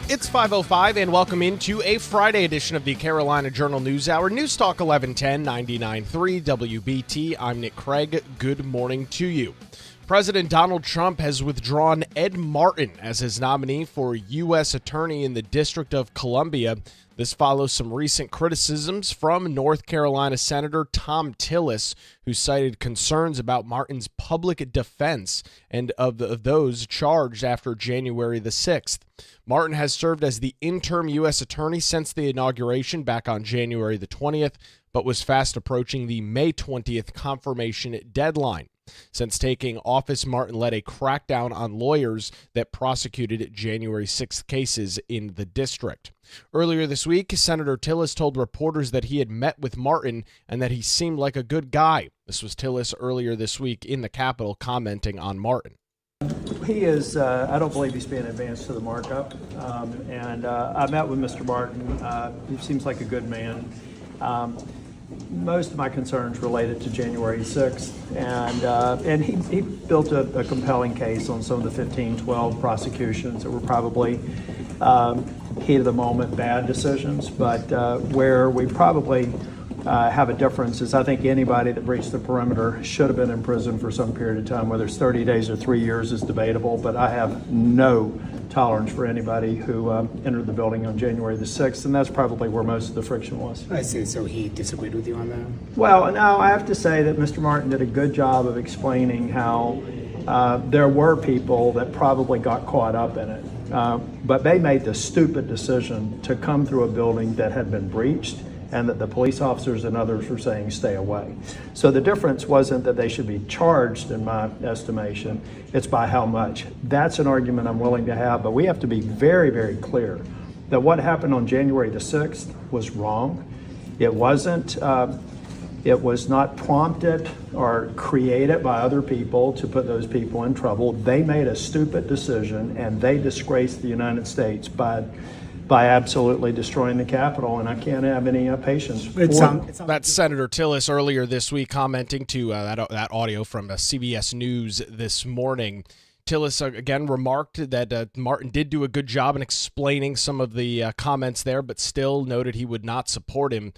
It's 5:05 and welcome into a Friday edition of the Carolina Journal News Hour. News Talk 1110 99.3 WBT. I'm Nick Craig. Good morning to you. President Donald Trump has withdrawn Ed Martin as his nominee for U.S. Attorney in the District of Columbia. This follows some recent criticisms from North Carolina Senator Thom Tillis, who cited concerns about Martin's public defense and of those charged after January the 6th. Martin has served as the interim U.S. Attorney since the inauguration back on January the 20th, but was fast approaching the May 20th confirmation deadline. Since taking office, Martin led a crackdown on lawyers that prosecuted January 6th cases in the district. Earlier this week, Senator Tillis told reporters that he had met with Martin and that he seemed like a good guy. This was Tillis earlier this week in the Capitol commenting on Martin. He is, I don't believe he's being advanced to the markup. I met with Mr. Martin. He seems like a good man. Most of my concerns related to January 6th, and he built a compelling case on some of the 15-12 prosecutions that were probably heat of the moment bad decisions, but where we probably have a difference is I think anybody that breached the perimeter should have been in prison for some period of time. Whether it's 30 days or 3 years is debatable, but I have no tolerance for anybody who entered the building on January the 6th, and that's probably where most of the friction was. I see. So he disagreed with you on that? Well, no, I have to say that Mr. Martin did a good job of explaining how there were people that probably got caught up in it, but they made the stupid decision to come through a building that had been breached and that the police officers and others were saying stay away. So the difference wasn't that they should be charged, in my estimation, it's by how much. That's an argument I'm willing to have, but we have to be very, very clear that what happened on January the 6th was wrong. It wasn't, it was not prompted or created by other people to put those people in trouble. They made a stupid decision and they disgraced the United States by absolutely destroying the Capitol, and I can't have any patience for That's Senator Tillis earlier this week commenting to that audio from CBS News this morning. Tillis again remarked that Martin did do a good job in explaining some of the comments there, but still noted he would not support him.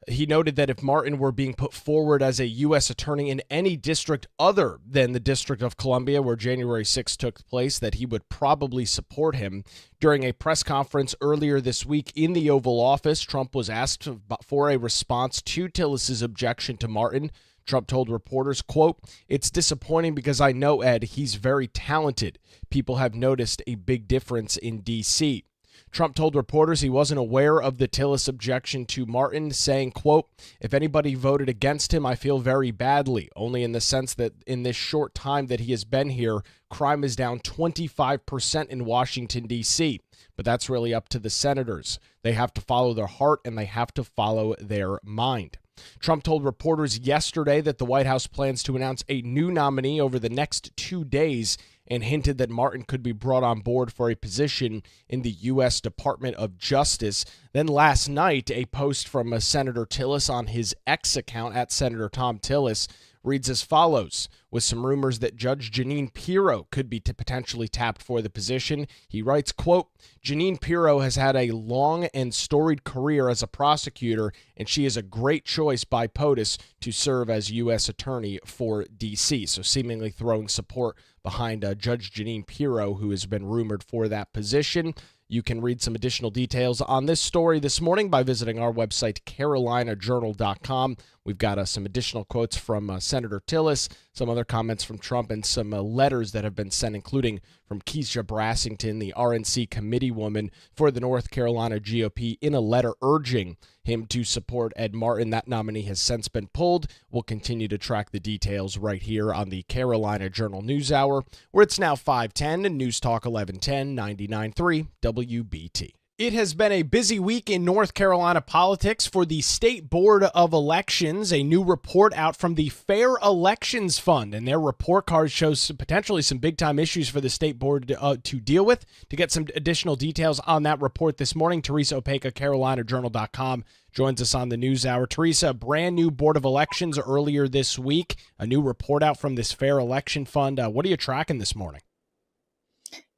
He noted that if Martin were being put forward as a U.S. attorney in any district other than the District of Columbia, where January 6th took place, that he would probably support him. During a press conference earlier this week in the Oval Office, Trump was asked for a response to Tillis's objection to Martin. Trump told reporters, quote, "It's disappointing because I know Ed, he's very talented. People have noticed a big difference in D.C." Trump told reporters he wasn't aware of the Tillis objection to Martin, saying, quote, "If anybody voted against him, I feel very badly, only in the sense that in this short time that he has been here, crime is down 25% in Washington, D.C. But that's really up to the senators. They have to follow their heart and they have to follow their mind." Trump told reporters yesterday that the White House plans to announce a new nominee over the next 2 days and hinted that Martin could be brought on board for a position in the U.S. Department of Justice. Then last night, a post from Senator Tillis on his X account at Senator Thom Tillis reads as follows. With some rumors that Judge Jeanine Pirro could be potentially tapped for the position, he writes, quote, "Jeanine Pirro has had a long and storied career as a prosecutor, and she is a great choice by POTUS to serve as U.S. Attorney for D.C." So seemingly throwing support behind Judge Jeanine Pirro, who has been rumored for that position. You can read some additional details on this story this morning by visiting our website, carolinajournal.com. We've got some additional quotes from Senator Tillis, some other comments from Trump, and some letters that have been sent, including from Keisha Brassington, the RNC committee woman for the North Carolina GOP, in a letter urging him to support Ed Martin. That nominee has since been pulled. We'll continue to track the details right here on the Carolina Journal News Hour, where it's now 5:10 and News Talk 1110 99.3 WBT. It has been a busy week in North Carolina politics for the State Board of Elections. A new report out from the Fair Elections Fund, and their report card shows potentially some big-time issues for the State Board to deal with. To get some additional details on that report this morning, Teresa Opeka, CarolinaJournal.com, joins us on the News Hour. Teresa, a brand new Board of Elections earlier this week, a new report out from this Fair Election Fund. What are you tracking this morning?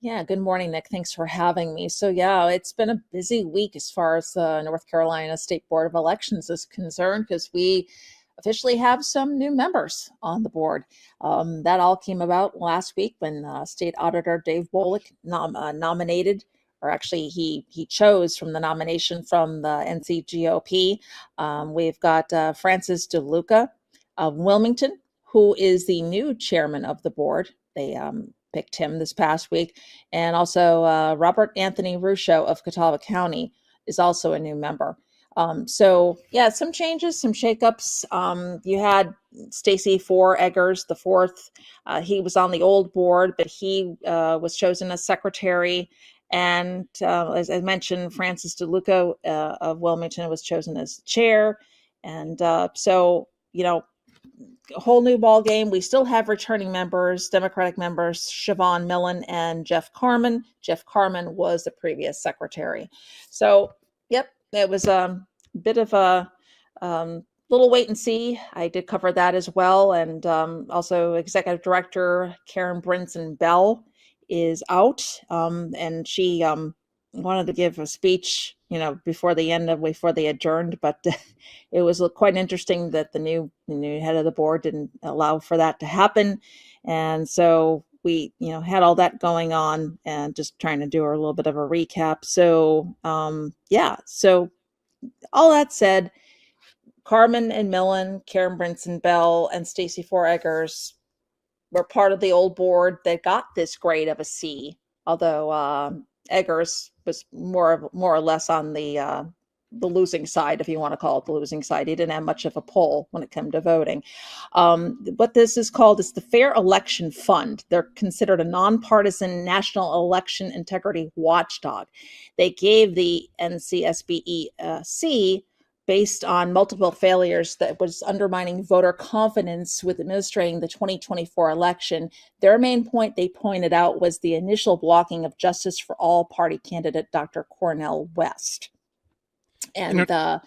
Yeah, good morning, Nick. Thanks for having me. So, yeah, it's been a busy week as far as the North Carolina State Board of Elections is concerned because we officially have some new members on the board. That all came about last week when State Auditor Dave Bullock nominated, or actually he chose from the nomination from the NCGOP. We've got Francis DeLuca of Wilmington, who is the new chairman of the board. They picked him this past week. And also Robert Anthony Ruscio of Catawba County is also a new member. So yeah, some changes, some shakeups. You had Stacey Four Eggers, the fourth. He was on the old board, but he was chosen as secretary. And as I mentioned, Francis DeLuca of Wilmington was chosen as chair. And so, a whole new ball game. We still have returning members, Democratic members, Siobhan Millen and Jeff Carmen. Jeff Carmen was the previous secretary. So, yep, it was a bit of a little wait and see. I did cover that as well. And also Executive Director Karen Brinson Bell is out. And she wanted to give a speech, before they adjourned, but it was quite interesting that the new head of the board didn't allow for that to happen. And so we, had all that going on and just trying to do a little bit of a recap. So, so all that said, Carmen and Millen, Karen Brinson Bell, and Stacey Four Eggers were part of the old board that got this grade of a C, although Eggers was more or less on the losing side, if you want to call it the losing side. He didn't have much of a pull when it came to voting. What this is called is the Fair Election Fund. They're considered a nonpartisan national election integrity watchdog. They gave the NCSBE C based on multiple failures that was undermining voter confidence with administering the 2024 election. Their main point they pointed out was the initial blocking of Justice for All party candidate Dr. Cornel West. And go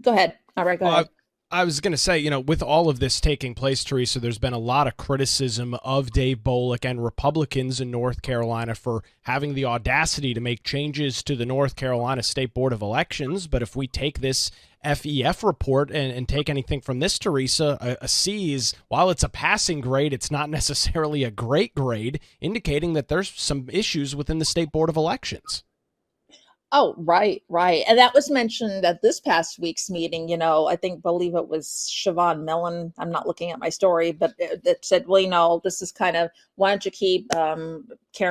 ahead. All right, go ahead. I was going to say, with all of this taking place, Teresa, there's been a lot of criticism of Dave Bullock and Republicans in North Carolina for having the audacity to make changes to the North Carolina State Board of Elections. But if we take this FEF report and take anything from this, Teresa, a C is, while it's a passing grade, it's not necessarily a great grade, indicating that there's some issues within the State Board of Elections. Oh, right. And that was mentioned at this past week's meeting. Believe it was Siobhan Millen. I'm not looking at my story, but it said, well, this is kind of, why don't you keep Karen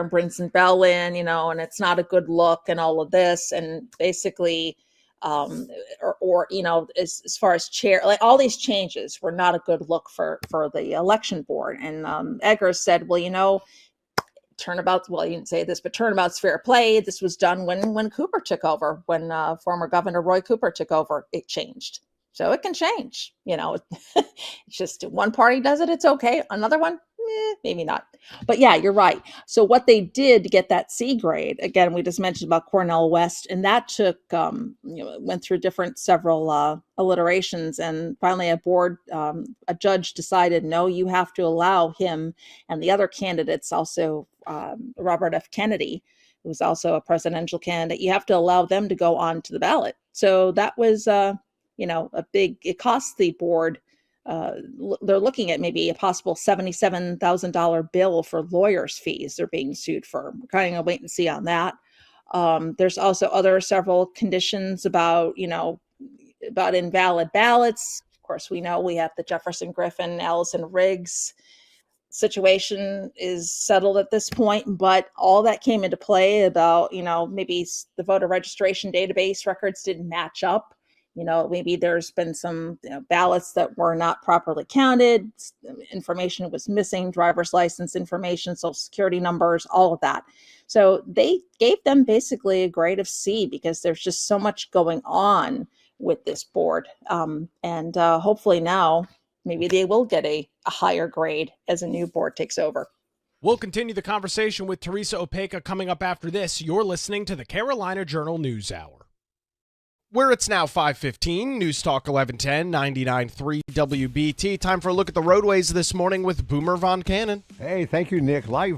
Brinson Bell in, and it's not a good look and all of this. And basically, as far as chair, like all these changes were not a good look for the election board. And Eggers said, well, turnabout's, well, you didn't say this, but turnabout's fair play. This was done when Cooper took over, when former Governor Roy Cooper took over, it changed. So it can change, it's just one party does it, it's okay. Another one, maybe not. But yeah, you're right. So what they did to get that C grade, again, we just mentioned about Cornel West, and that took, went through several alliterations, and finally a judge decided, no, you have to allow him and the other candidates, also Robert F. Kennedy, who was also a presidential candidate, you have to allow them to go on to the ballot. So that was, it cost the board. They're looking at maybe a possible $77,000 bill for lawyers' fees they're being sued for. We're kind of wait and see on that. There's also several conditions about invalid ballots. Of course, we know we have the Jefferson Griffin, Allison Riggs situation is settled at this point, but all that came into play about, maybe the voter registration database records didn't match up. Maybe there's been some ballots that were not properly counted. Information was missing, driver's license information, social security numbers, all of that. So they gave them basically a grade of C because there's just so much going on with this board. And hopefully now, maybe they will get a higher grade as a new board takes over. We'll continue the conversation with Teresa Opeka coming up after this. You're listening to the Carolina Journal News Hour. Where it's now 5:15, News Talk 1110, 99.3 WBT. Time for a look at the roadways this morning with Boomer Von Cannon. Hey, thank you, Nick. Live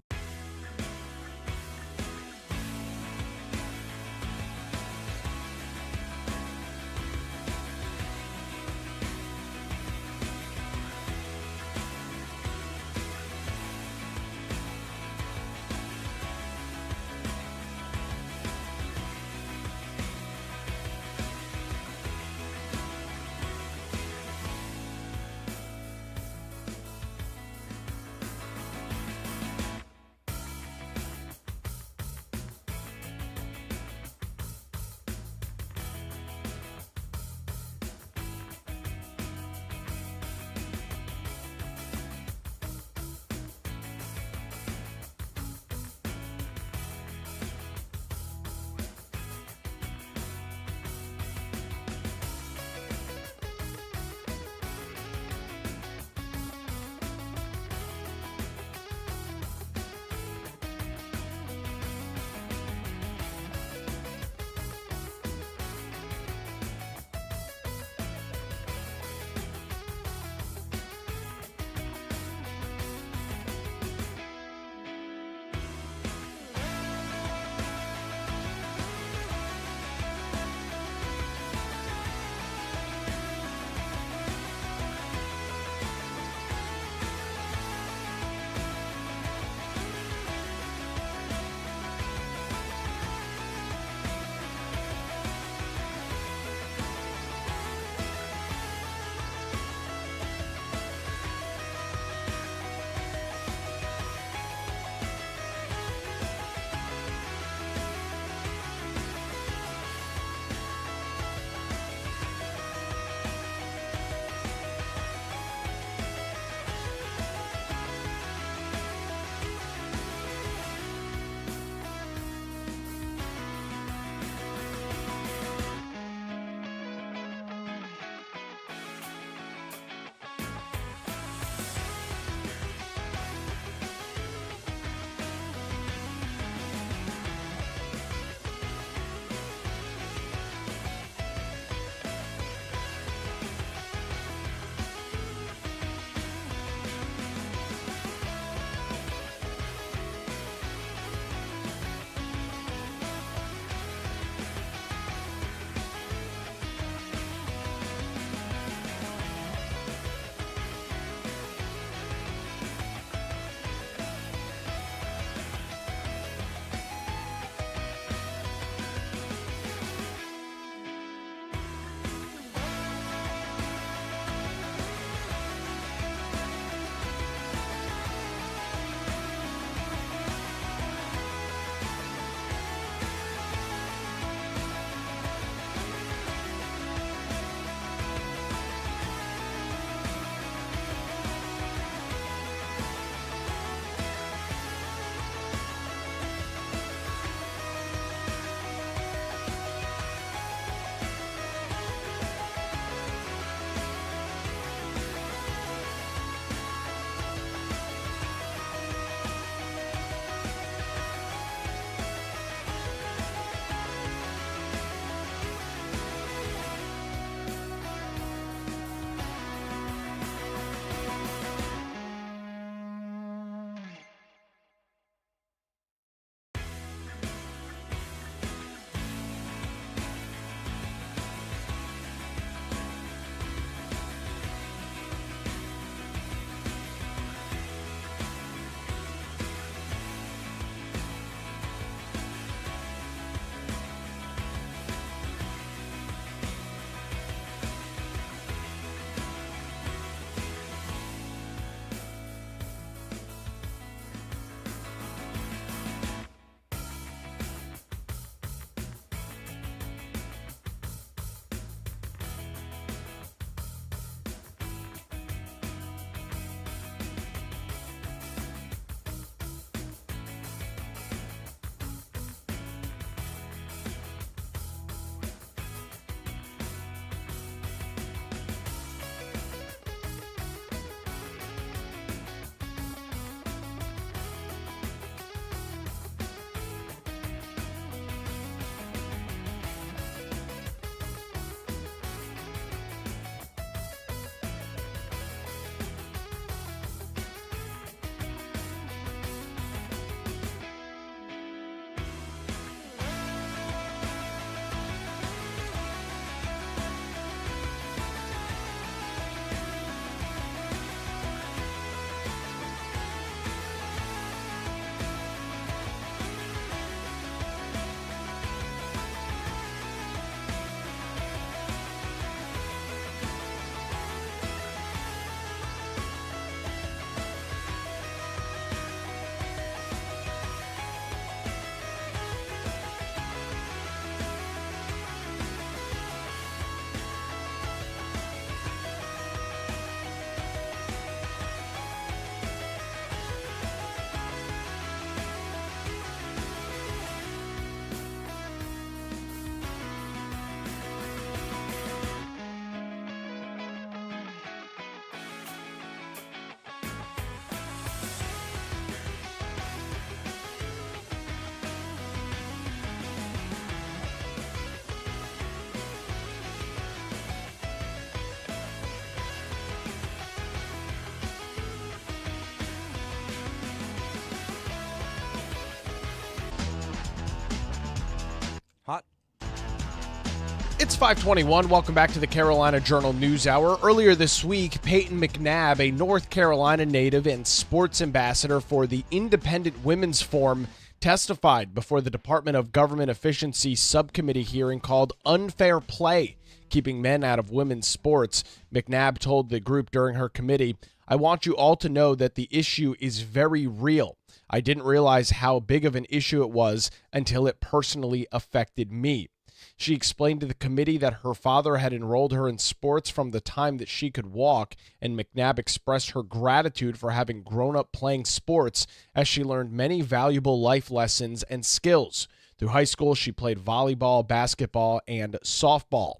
It's 521. Welcome back to the Carolina Journal News Hour. Earlier this week, Peyton McNabb, a North Carolina native and sports ambassador for the Independent Women's Forum, testified before the Department of Government Efficiency subcommittee hearing called Unfair Play, Keeping Men Out of Women's Sports. McNabb told the group during her committee, "I want you all to know that the issue is very real. I didn't realize how big of an issue it was until it personally affected me." She explained to the committee that her father had enrolled her in sports from the time that she could walk, and McNabb expressed her gratitude for having grown up playing sports as she learned many valuable life lessons and skills. Through high school, she played volleyball, basketball, and softball.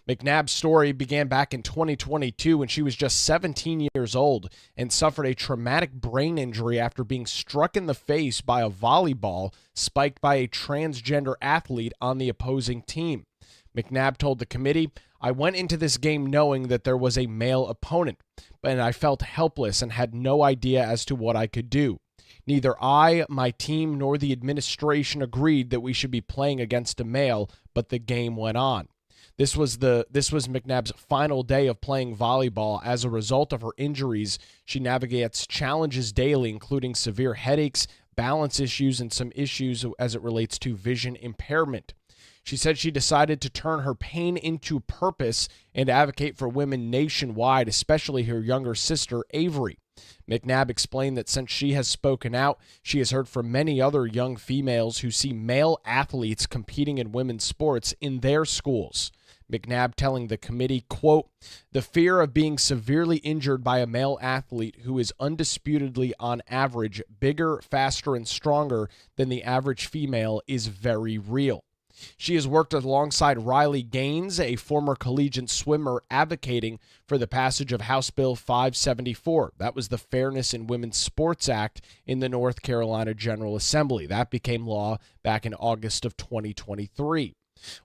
McNabb's story began back in 2022 when she was just 17 years old and suffered a traumatic brain injury after being struck in the face by a volleyball spiked by a transgender athlete on the opposing team. McNabb told the committee, "I went into this game knowing that there was a male opponent, and I felt helpless and had no idea as to what I could do. Neither I, my team, nor the administration agreed that we should be playing against a male, but the game went on." This was McNabb's final day of playing volleyball. As a result of her injuries, she navigates challenges daily, including severe headaches, balance issues, and some issues as it relates to vision impairment. She said she decided to turn her pain into purpose and advocate for women nationwide, especially her younger sister, Avery. McNabb explained that since she has spoken out, she has heard from many other young females who see male athletes competing in women's sports in their schools. McNabb telling the committee, quote, "The fear of being severely injured by a male athlete who is undisputedly on average bigger, faster, and stronger than the average female is very real." She has worked alongside Riley Gaines, a former collegiate swimmer, advocating for the passage of House Bill 574. That was the Fairness in Women's Sports Act in the North Carolina General Assembly. That became law back in August of 2023.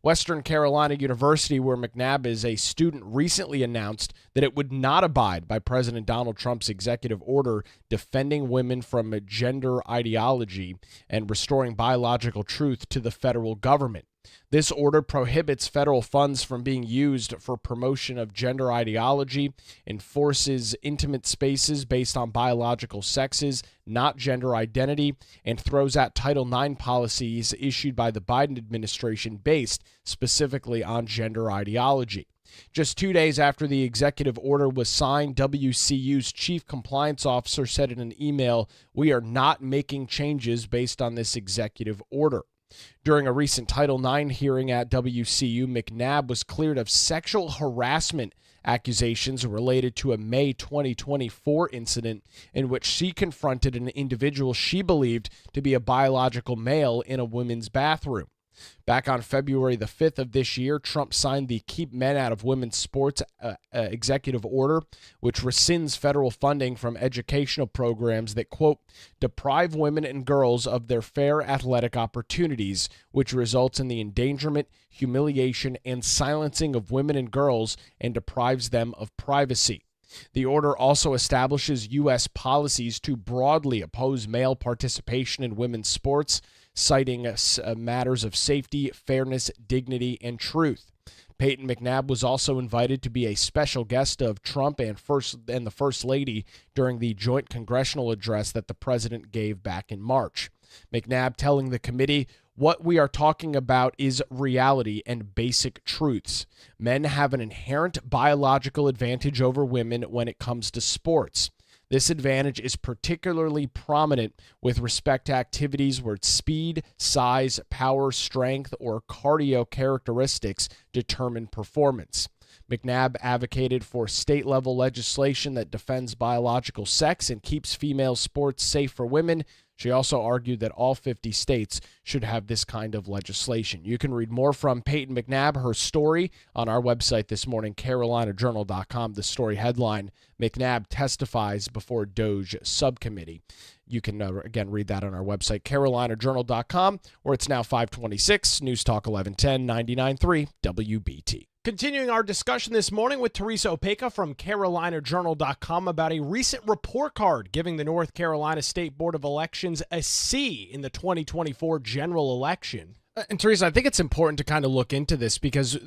Western Carolina University, where McNabb is a student, recently announced that it would not abide by President Donald Trump's executive order defending women from a gender ideology and restoring biological truth to the federal government. This order prohibits federal funds from being used for promotion of gender ideology, enforces intimate spaces based on biological sexes, not gender identity, and throws out Title IX policies issued by the Biden administration based specifically on gender ideology. Just 2 days after the executive order was signed, WCU's chief compliance officer said in an email, "We are not making changes based on this executive order." During a recent Title IX hearing at WCU, McNabb was cleared of sexual harassment accusations related to a May 2024 incident in which she confronted an individual she believed to be a biological male in a women's bathroom. Back on February the 5th of this year, Trump signed the Keep Men Out of Women's Sports executive order, which rescinds federal funding from educational programs that, quote, "deprive women and girls of their fair athletic opportunities, which results in the endangerment, humiliation, and silencing of women and girls and deprives them of privacy." The order also establishes U.S. policies to broadly oppose male participation in women's sports, citing matters of safety, fairness, dignity, and truth. Peyton McNabb was also invited to be a special guest of Trump and the First Lady during the joint congressional address that the president gave back in March. McNabb telling the committee, "What we are talking about is reality and basic truths. Men have an inherent biological advantage over women when it comes to sports. This advantage is particularly prominent with respect to activities where speed, size, power, strength, or cardio characteristics determine performance." McNabb advocated for state-level legislation that defends biological sex and keeps female sports safe for women. She also argued that all 50 states should have this kind of legislation. You can read more from Peyton McNabb, her story, on our website this morning, carolinajournal.com. The story headline, "McNabb testifies before DOGE subcommittee." You can, again, read that on our website, carolinajournal.com, where it's now 526, News Talk 1110, 99.3 WBT. Continuing our discussion this morning with Teresa Opeka from carolinajournal.com about a recent report card giving the North Carolina State Board of Elections a C in the 2024 general election. And Teresa, I think it's important to kind of look into this because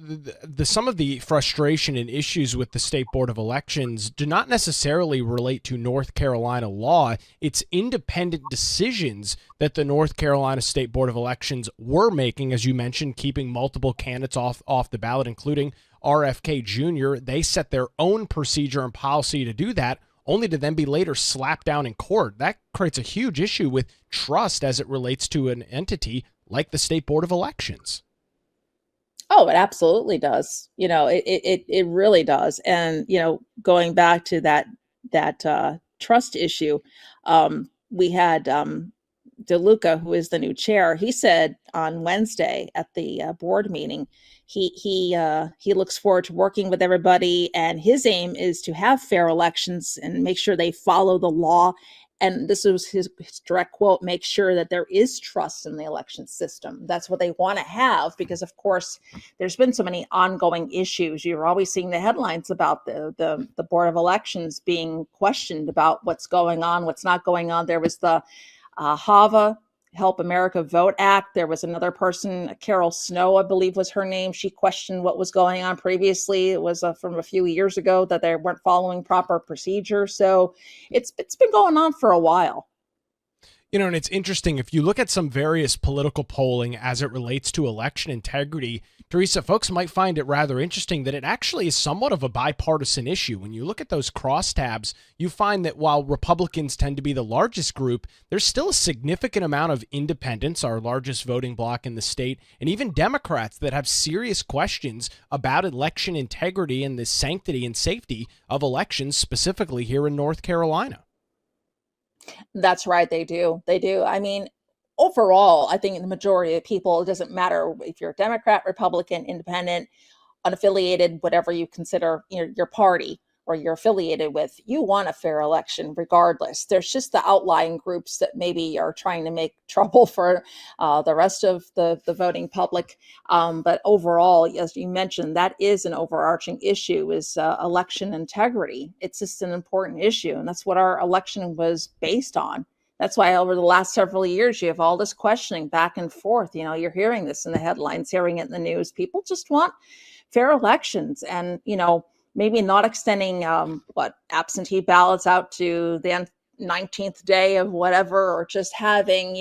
some of the frustration and issues with the State Board of Elections do not necessarily relate to North Carolina law. It's independent decisions that the North Carolina State Board of Elections were making, as you mentioned, keeping multiple candidates off the ballot, including RFK Jr. They set their own procedure and policy to do that, only to then be later slapped down in court. That creates a huge issue with trust as it relates to an entity like the State Board of Elections. Oh, it absolutely does. It really does. And, going back to that trust issue, we had DeLuca, who is the new chair. He said on Wednesday at the board meeting, he looks forward to working with everybody, and his aim is to have fair elections and make sure they follow the law. And this was his direct quote: make sure that there is trust in the election system. That's what they want to have, because of course there's been so many ongoing issues. You're always seeing the headlines about the Board of Elections being questioned about what's going on, what's not going on. There was the HAVA, Help America Vote Act. There was another person, Carol Snow, I believe was her name. She questioned what was going on previously. It was from a few years ago that they weren't following proper procedure. So it's been going on for a while. And it's interesting, if you look at some various political polling as it relates to election integrity, Teresa, folks might find it rather interesting that it actually is somewhat of a bipartisan issue. When you look at those crosstabs, you find that while Republicans tend to be the largest group, there's still a significant amount of independents, our largest voting bloc in the state, and even Democrats that have serious questions about election integrity and the sanctity and safety of elections, specifically here in North Carolina. That's right. They do. I mean, overall, I think in the majority of people, it doesn't matter if you're a Democrat, Republican, independent, unaffiliated, whatever you consider your party or you're affiliated with, you want a fair election regardless. There's just the outlying groups that maybe are trying to make trouble for the rest of the voting public. But overall, as you mentioned, that is an overarching issue, is election integrity. It's just an important issue. And that's what our election was based on. That's why over the last several years, you have all this questioning back and forth. You're hearing this in the headlines, hearing it in the news. People just want fair elections, and, maybe not extending absentee ballots out to the 19th day of whatever, or just having,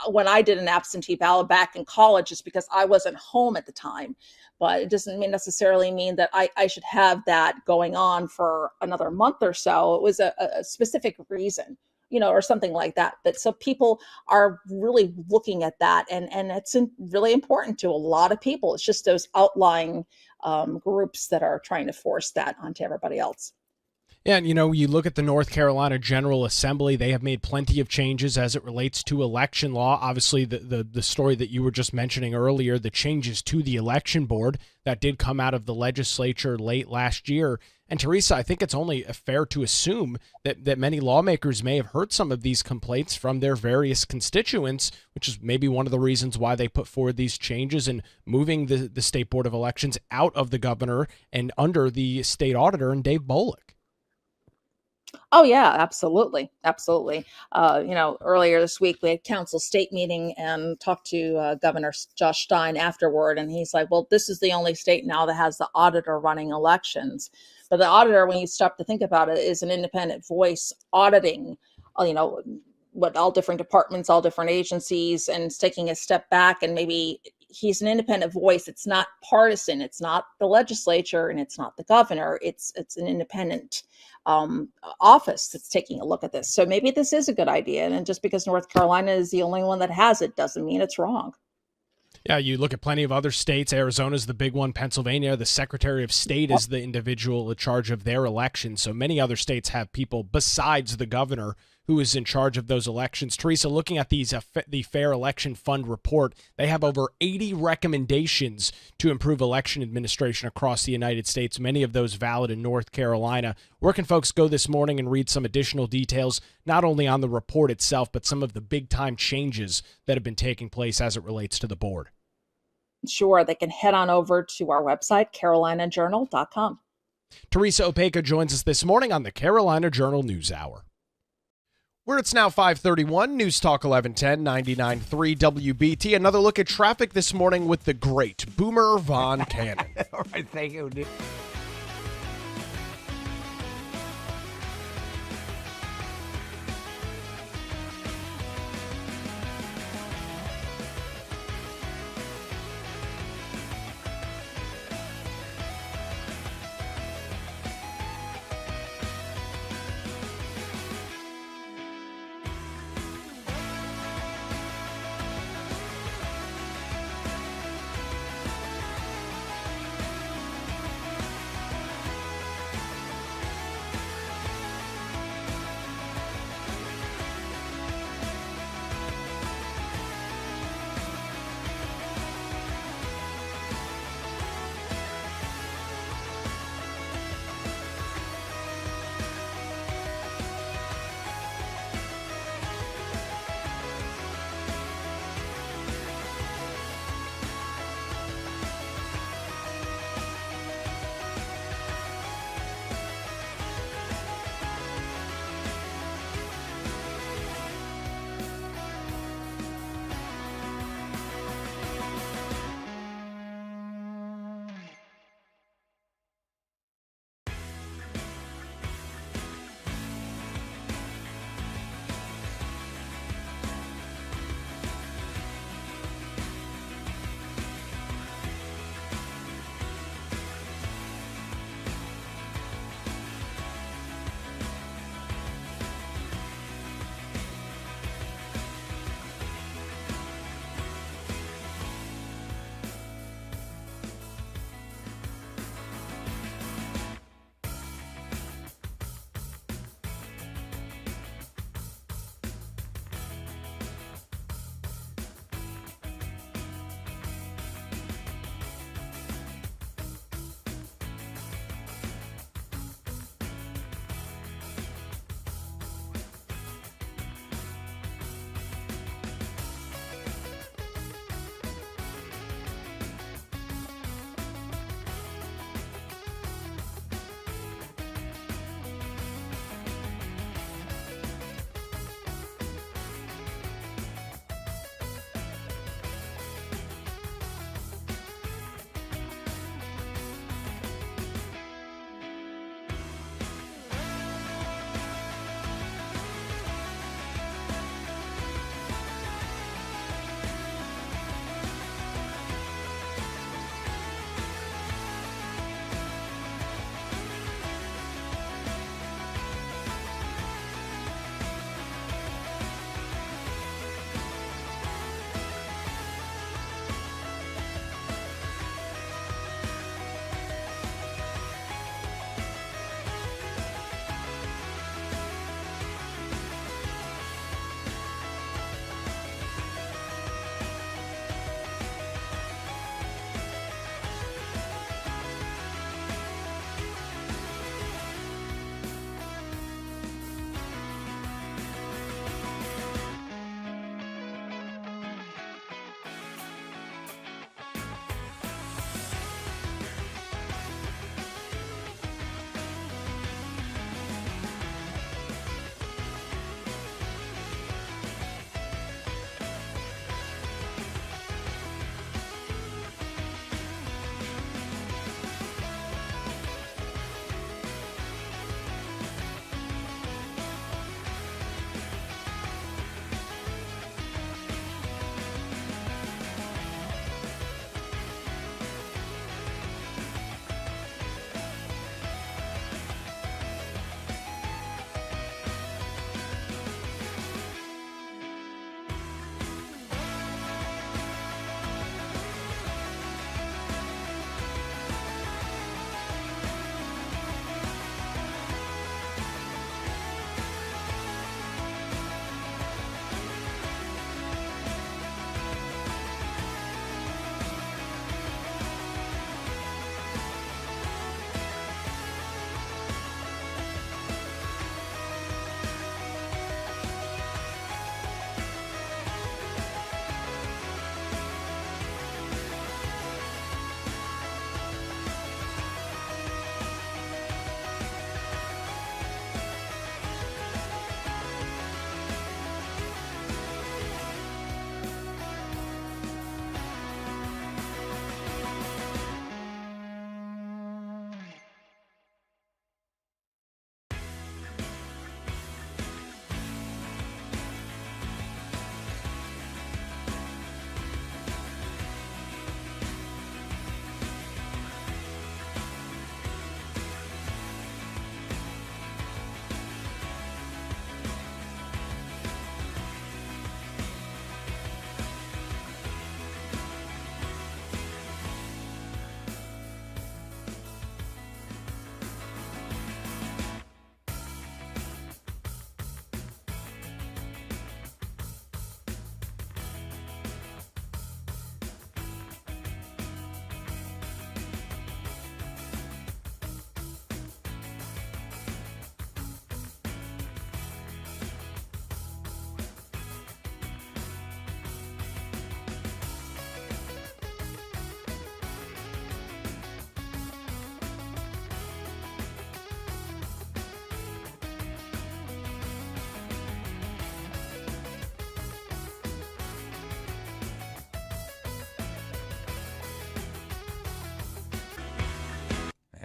when I did an absentee ballot back in college, it's because I wasn't home at the time. But it doesn't necessarily mean that I should have that going on for another month or so. It was a specific reason, or something like that. But so people are really looking at that, and it's really important to a lot of people. It's just those outlying groups that are trying to force that onto everybody else. Yeah, and you look at the North Carolina General Assembly, they have made plenty of changes as it relates to election law. Obviously, the story that you were just mentioning earlier, the changes to the election board that did come out of the legislature late last year. And Teresa, I think it's only fair to assume that many lawmakers may have heard some of these complaints from their various constituents, which is maybe one of the reasons why they put forward these changes and moving the State Board of Elections out of the governor and under the state auditor and Dave Bullock. Oh, yeah, absolutely. Absolutely. Earlier this week, we had council state meeting and talked to Governor Josh Stein afterward. And he's like, well, this is the only state now that has the auditor running elections. But the auditor, when you stop to think about it, is an independent voice auditing, what all different departments, all different agencies, and it's taking a step back. And maybe he's an independent voice. It's not partisan. It's not the legislature, and it's not the governor. It's an independent office that's taking a look at this. So maybe this is a good idea. And just because North Carolina is the only one that has it doesn't mean it's wrong. Yeah, you look at plenty of other states. Arizona's the big one. Pennsylvania, the Secretary of State is the individual in charge of their elections. So many other states have people besides the governor who is in charge of those elections. Teresa, looking at the Fair Election Fund report, they have over 80 recommendations to improve election administration across the United States, many of those valid in North Carolina. Where can folks go this morning and read some additional details, not only on the report itself, but some of the big-time changes that have been taking place as it relates to the board? Sure, they can head on over to our website, carolinajournal.com. Teresa Opeka joins us this morning on the Carolina Journal News Hour. Where it's now 5:31, News Talk 1110, 99.3 WBT. Another look at traffic this morning with the great Boomer Von Cannon. All right, thank you.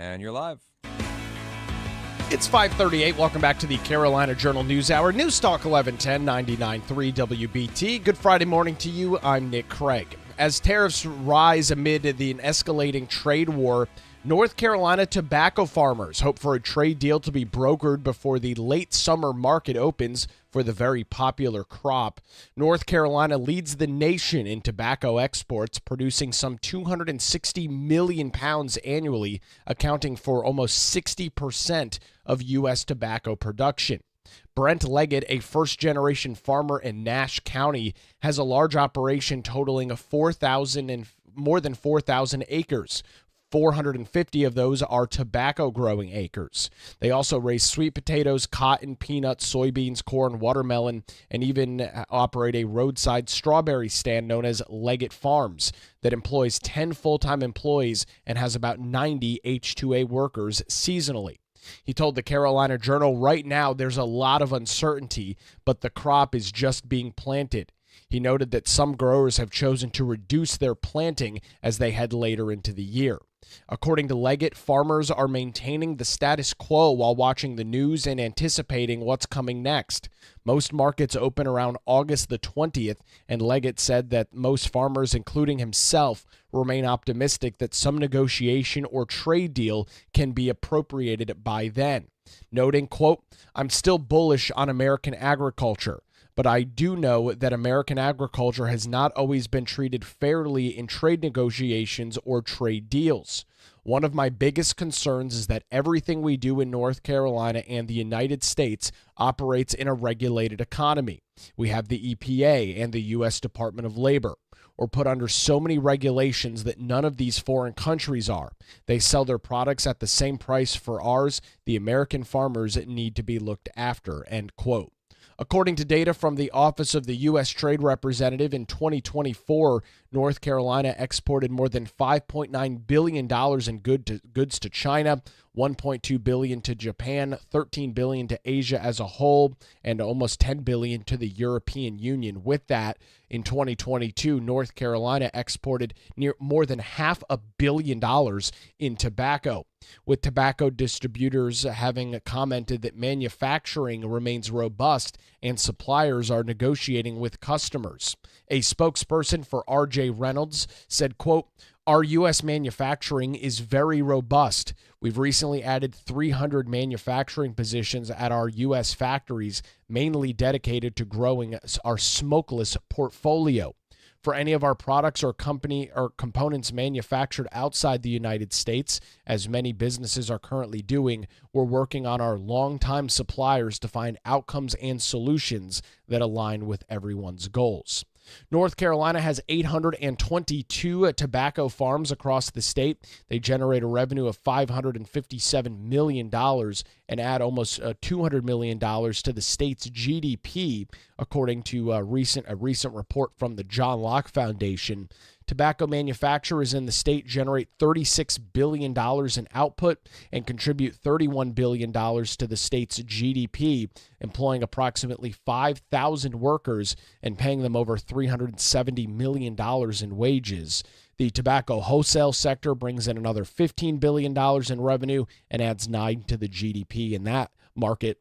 And you're live. It's 5:38. Welcome back to the Carolina Journal News Hour. News Talk 1110 99.3 WBT. Good Friday morning to you. I'm Nick Craig. As tariffs rise amid the escalating trade war, North Carolina tobacco farmers hope for a trade deal to be brokered before the late summer market opens for the very popular crop. North Carolina leads the nation in tobacco exports, producing some 260 million pounds annually, accounting for almost 60% of U.S. tobacco production. Brent Leggett, a first-generation farmer in Nash County, has a large operation totaling more than 4,000 acres. 450 of those are tobacco growing acres. They also raise sweet potatoes, cotton, peanuts, soybeans, corn, watermelon, and even operate a roadside strawberry stand known as Leggett Farms that employs 10 full-time employees and has about 90 H-2A workers seasonally. He told the Carolina Journal, right now there's a lot of uncertainty, but the crop is just being planted. He noted that some growers have chosen to reduce their planting as they head later into the year. According to Leggett, farmers are maintaining the status quo while watching the news and anticipating what's coming next. Most markets open around August the 20th, and Leggett said that most farmers, including himself, remain optimistic that some negotiation or trade deal can be appropriated by then. Noting, quote, "I'm still bullish on American agriculture, but I do know that American agriculture has not always been treated fairly in trade negotiations or trade deals. One of my biggest concerns is that everything we do in North Carolina and the United States operates in a regulated economy. We have the EPA and the U.S. Department of Labor. We're put under so many regulations that none of these foreign countries are. They sell their products at the same price for ours. The American farmers need to be looked after," end quote. According to data from the Office of the U.S. Trade Representative, in 2024, North Carolina exported more than $5.9 billion in goods to China, $1.2 billion to Japan, $13 billion to Asia as a whole, and almost $10 billion to the European Union. With that, in 2022, North Carolina exported more than $500 million in tobacco, with tobacco distributors having commented that manufacturing remains robust and suppliers are negotiating with customers. A spokesperson for R.J. Reynolds said, quote, "Our U.S. manufacturing is very robust. We've recently added 300 manufacturing positions at our U.S. factories, mainly dedicated to growing our smokeless portfolio. For any of our products or components manufactured outside the United States, as many businesses are currently doing, we're working on our longtime suppliers to find outcomes and solutions that align with everyone's goals." North Carolina has 822 tobacco farms across the state. They generate a revenue of $557 million and add almost $200 million to the state's GDP, according to a recent report from the John Locke Foundation. Tobacco manufacturers in the state generate $36 billion in output and contribute $31 billion to the state's GDP, employing approximately 5,000 workers and paying them over $370 million in wages. The tobacco wholesale sector brings in another $15 billion in revenue and adds 9 to the GDP, and that market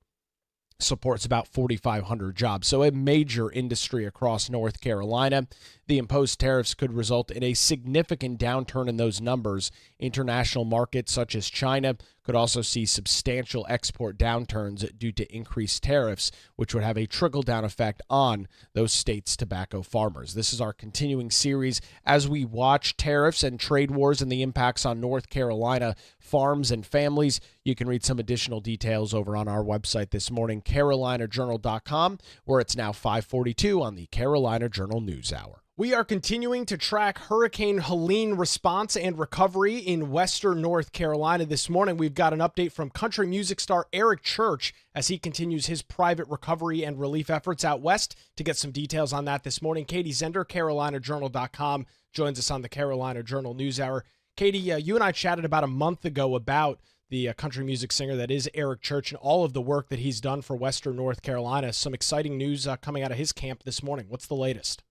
supports about 4,500 jobs. So a major industry across North Carolina. The imposed tariffs could result in a significant downturn in those numbers. International markets such as China could also see substantial export downturns due to increased tariffs, which would have a trickle-down effect on those states' tobacco farmers. This is our continuing series as we watch tariffs and trade wars and the impacts on North Carolina farms and families. You can read some additional details over on our website this morning, carolinajournal.com, where it's now 5:42 on the Carolina Journal News Hour. We are continuing to track Hurricane Helene response and recovery in western North Carolina. This morning, we've got an update from country music star Eric Church as he continues his private recovery and relief efforts out west. To get some details on that this morning, Katie Zender, carolinajournal.com, joins us on the Carolina Journal News Hour. Katie, you and I chatted about a month ago about the country music singer that is Eric Church and all of the work that he's done for western North Carolina. Some exciting news coming out of his camp this morning. What's the latest?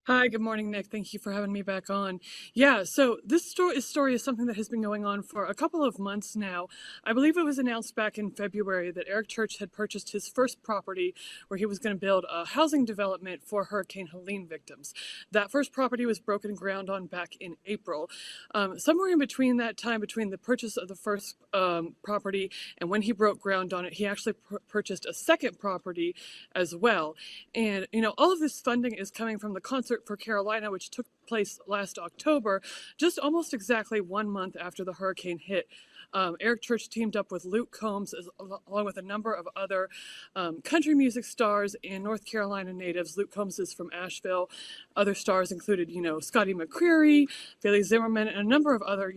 Hi, good morning, Nick. Thank you for having me back on. Yeah, so this story is something that has been going on for a couple of months now. I believe it was announced back in February that Eric Church had purchased his first property where he was going to build a housing development for Hurricane Helene victims. That first property was broken ground on back in April. Somewhere in between that time, between the purchase of the first property and when he broke ground on it, he actually purchased a second property as well. And, all of this funding is coming from the Concert for Carolina, which took place last October, just almost exactly 1 month after the hurricane hit. Eric Church teamed up with Luke Combs, along with a number of other country music stars and North Carolina natives. Luke Combs is from Asheville. Other stars included, Scotty McCreery, Bailey Zimmerman, and a number of other,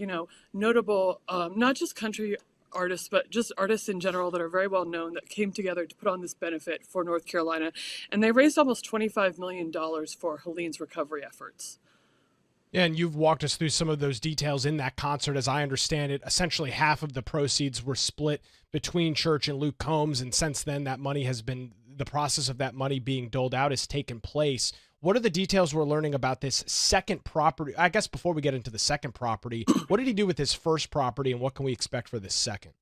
notable, not just country artists, but just artists in general that are very well known that came together to put on this benefit for North Carolina. And they raised almost $25 million for Helene's recovery efforts. Yeah, and you've walked us through some of those details in that concert. As I understand it, essentially half of the proceeds were split between Church and Luke Combs. And since then, the process of that money being doled out has taken place. What are the details we're learning about this second property? I guess before we get into the second property, what did he do with his first property and what can we expect for this second?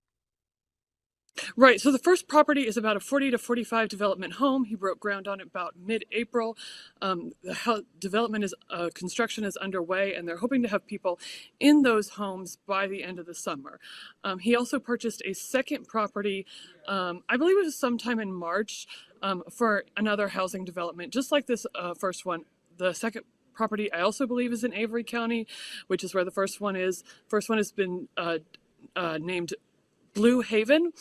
Right. So the first property is about a 40 to 45 development home. He broke ground on it about mid-April. Construction is underway, and they're hoping to have people in those homes by the end of the summer. He also purchased a second property, I believe it was sometime in March, for another housing development, just like this first one. The second property, I also believe, is in Avery County, which is where the first one is. First one has been named Blue Haven.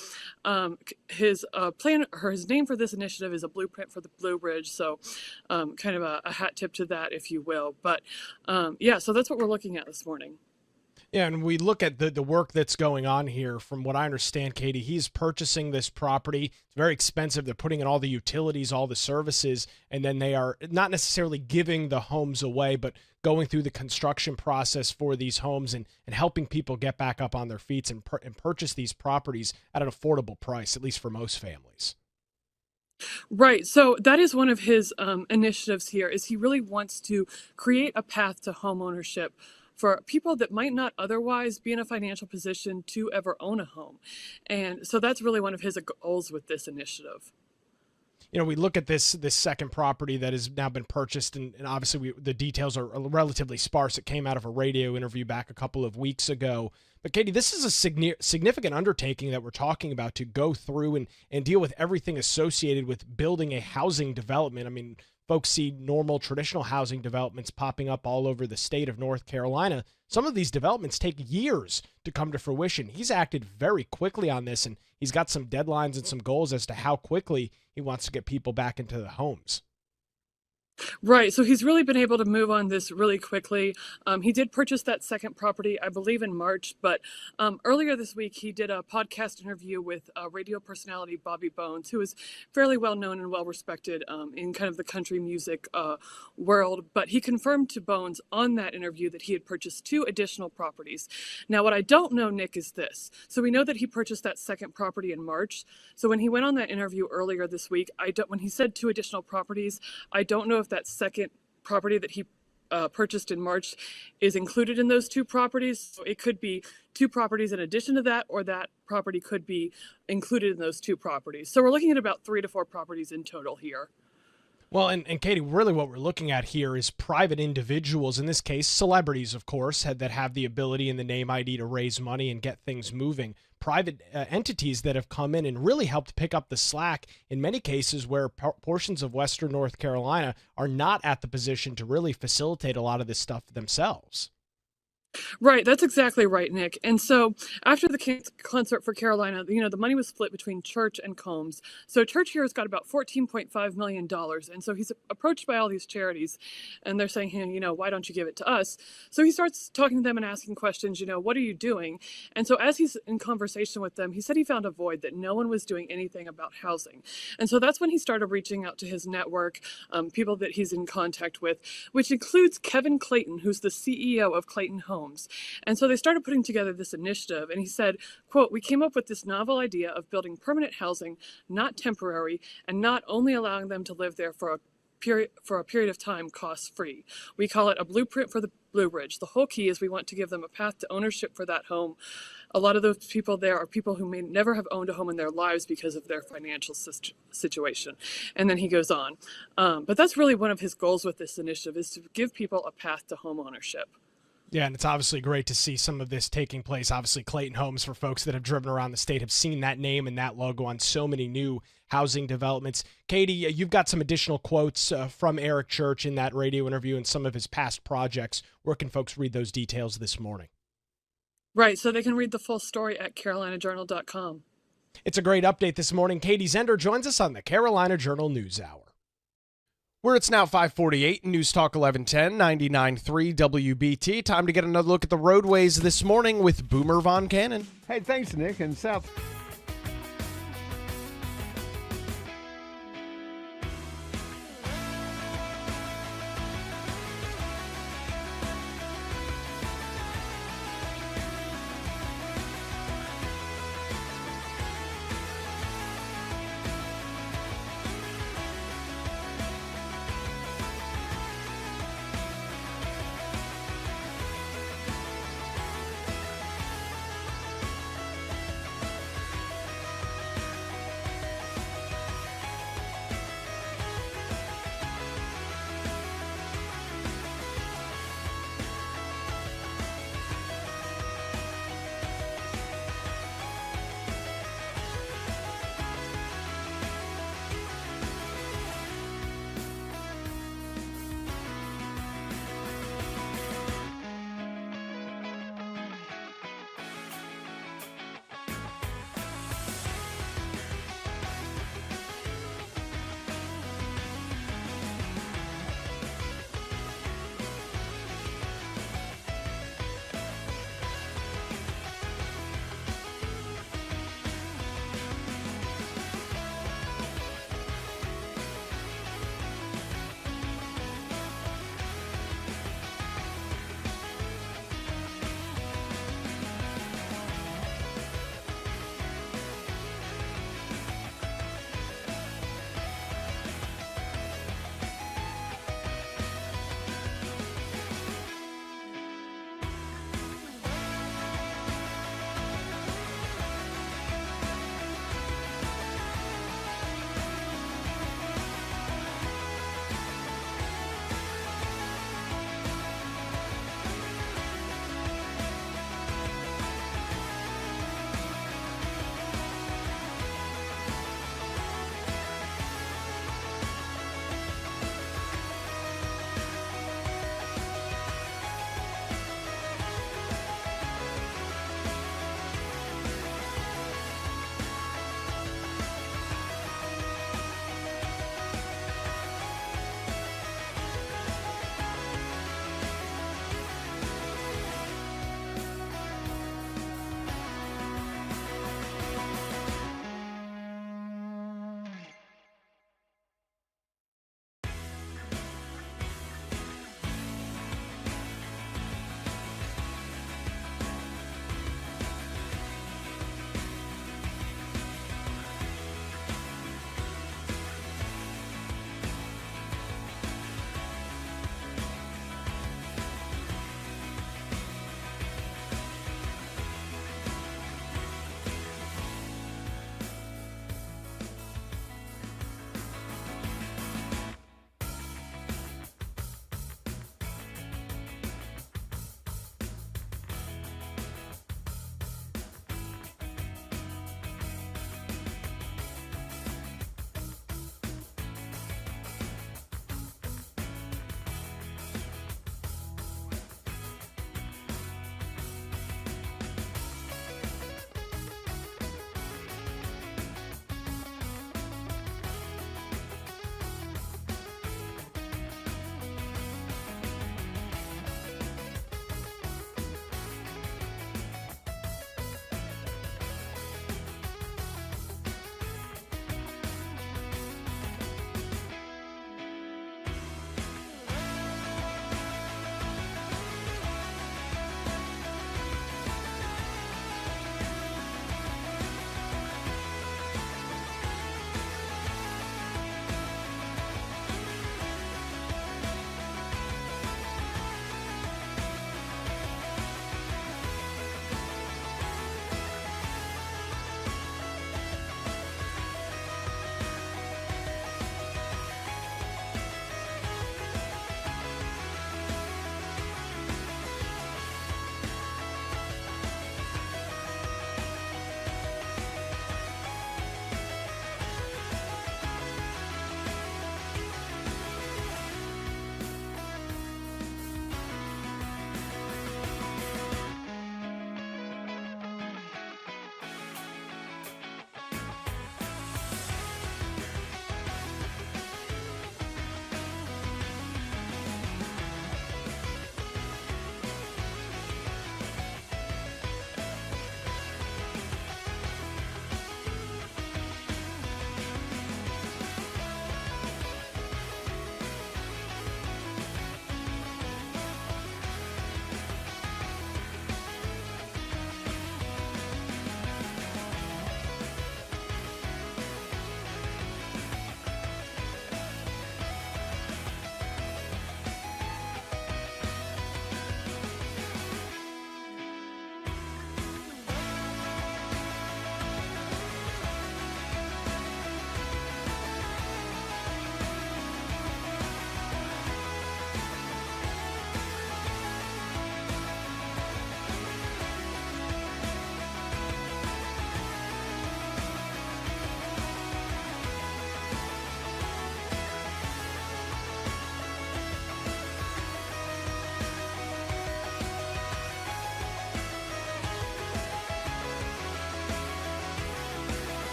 His plan, or his name for this initiative, is a blueprint for the Blue Bridge. So, kind of a hat tip to that, if you will. But so that's what we're looking at this morning. Yeah, and we look at the work that's going on here. From what I understand, Katie, he's purchasing this property. It's very expensive. They're putting in all the utilities, all the services, and then they are not necessarily giving the homes away, but going through the construction process for these homes and helping people get back up on their feet and purchase these properties at an affordable price, at least for most families. Right. So that is one of his initiatives here, is he really wants to create a path to home ownership for people that might not otherwise be in a financial position to ever own a home. And so that's really one of his goals with this initiative. We look at this second property that has now been purchased, and obviously the details are relatively sparse. It came out of a radio interview back a couple of weeks ago. But Katie, this is a significant undertaking that we're talking about, to go through and deal with everything associated with building a housing development. I mean, folks see normal traditional housing developments popping up all over the state of North Carolina. Some of these developments take years to come to fruition. He's acted very quickly on this, and he's got some deadlines and some goals as to how quickly he wants to get people back into the homes. Right. So he's really been able to move on this really quickly. He did purchase that second property, I believe, in March. But earlier this week, he did a podcast interview with radio personality Bobby Bones, who is fairly well known and well respected in kind of the country music world. But he confirmed to Bones on that interview that he had purchased 2 additional properties. Now, what I don't know, Nick, is this. So we know that he purchased that second property in March. So when he went on that interview earlier this week, when he said 2 additional properties, I don't know if that second property that he purchased in March is included in those 2 properties. So it could be 2 properties in addition to that, or that property could be included in those 2 properties. So we're looking at about 3 to 4 properties in total here. Well, and Katie, really what we're looking at here is private individuals, in this case, celebrities, of course, that have the ability and the name ID to raise money and get things moving. Private entities that have come in and really helped pick up the slack in many cases where portions of Western North Carolina are not at the position to really facilitate a lot of this stuff themselves. Right, that's exactly right, Nick. And so after the Concert for Carolina, the money was split between Church and Combs. So Church here has got about $14.5 million. And so he's approached by all these charities, and they're saying, hey, why don't you give it to us? So he starts talking to them and asking questions, what are you doing? And so as he's in conversation with them, he said he found a void, that no one was doing anything about housing. And so that's when he started reaching out to his network, people that he's in contact with, which includes Kevin Clayton, who's the CEO of Clayton Homes. And so they started putting together this initiative, and he said, quote, "We came up with this novel idea of building permanent housing, not temporary, and not only allowing them to live there for a a period of time cost-free. We call it a blueprint for the Blue Ridge. The whole key is we want to give them a path to ownership for that home. A lot of those people there are people who may never have owned a home in their lives because of their financial situation. And then he goes on. But that's really one of his goals with this initiative, is to give people a path to home ownership. Yeah, and it's obviously great to see some of this taking place. Obviously, Clayton Homes, for folks that have driven around the state, have seen that name and that logo on so many new housing developments. Katie, you've got some additional quotes from Eric Church in that radio interview and some of his past projects. Where can folks read those details this morning? Right, so they can read the full story at carolinajournal.com. It's a great update this morning. Katie Zender joins us on the Carolina Journal News Hour. Where it's now 5:48, News Talk 1110, 99.3 WBT. Time to get another look at the roadways this morning with Boomer Von Cannon. Hey, thanks, Nick. And South.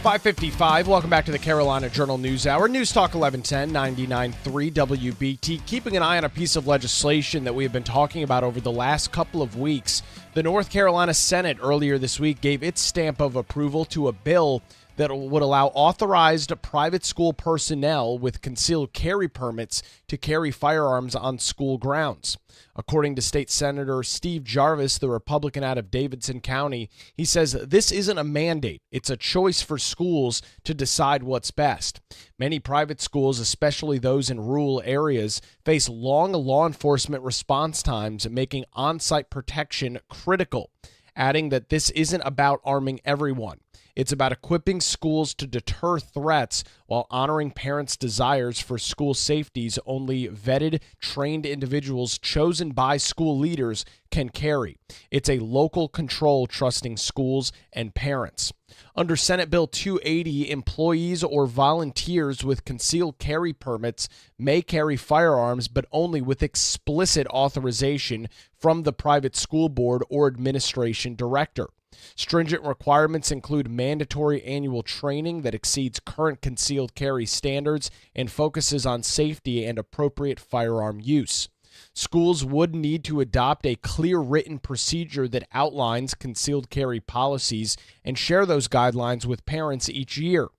5:55. Welcome back to the Carolina Journal News Hour. News Talk 1110, 99.3 WBT. Keeping an eye on a piece of legislation that we have been talking about over the last couple of weeks. The North Carolina Senate earlier this week gave its stamp of approval to a bill that would allow authorized private school personnel with concealed carry permits to carry firearms on school grounds. According to State Senator Steve Jarvis, the Republican out of Davidson County, he says this isn't a mandate. It's a choice for schools to decide what's best. Many private schools, especially those in rural areas, face long law enforcement response times, making on-site protection critical, adding that this isn't about arming everyone. It's about equipping schools to deter threats while honoring parents' desires for school safeties only vetted, trained individuals chosen by school leaders can carry. It's a local control trusting schools and parents. Under Senate Bill 280, employees or volunteers with concealed carry permits may carry firearms, but only with explicit authorization from the private school board or administration director. Stringent requirements include mandatory annual training that exceeds current concealed carry standards and focuses on safety and appropriate firearm use. Schools would need to adopt a clear written procedure that outlines concealed carry policies and share those guidelines with parents each year.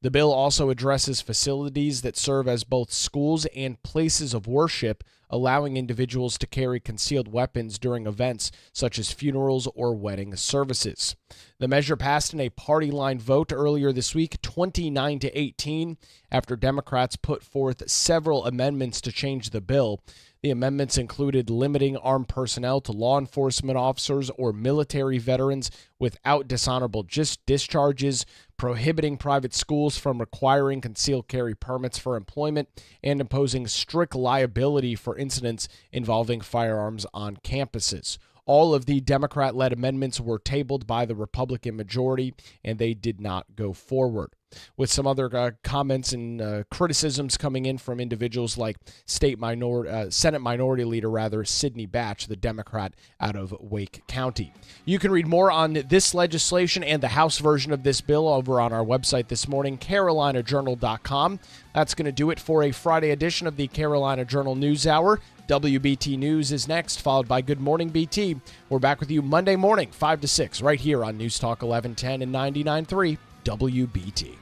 The bill also addresses facilities that serve as both schools and places of worship, allowing individuals to carry concealed weapons during events such as funerals or wedding services. The measure passed in a party line vote earlier this week, 29-18, after Democrats put forth several amendments to change the bill. The amendments included limiting armed personnel to law enforcement officers or military veterans without dishonorable discharges, prohibiting private schools from requiring concealed carry permits for employment, and imposing strict liability for incidents involving firearms on campuses. All of the Democrat-led amendments were tabled by the Republican majority, and they did not go forward. With some other comments and criticisms coming in from individuals like Senate Minority Leader Sidney Batch, the Democrat out of Wake County. You can read more on this legislation and the House version of this bill over on our website this morning, carolinajournal.com. That's going to do it for a Friday edition of the Carolina Journal News Hour. WBT News is next, followed by Good Morning BT. We're back with you Monday morning, 5 to 6, right here on News Talk 1110 and 99.3 WBT.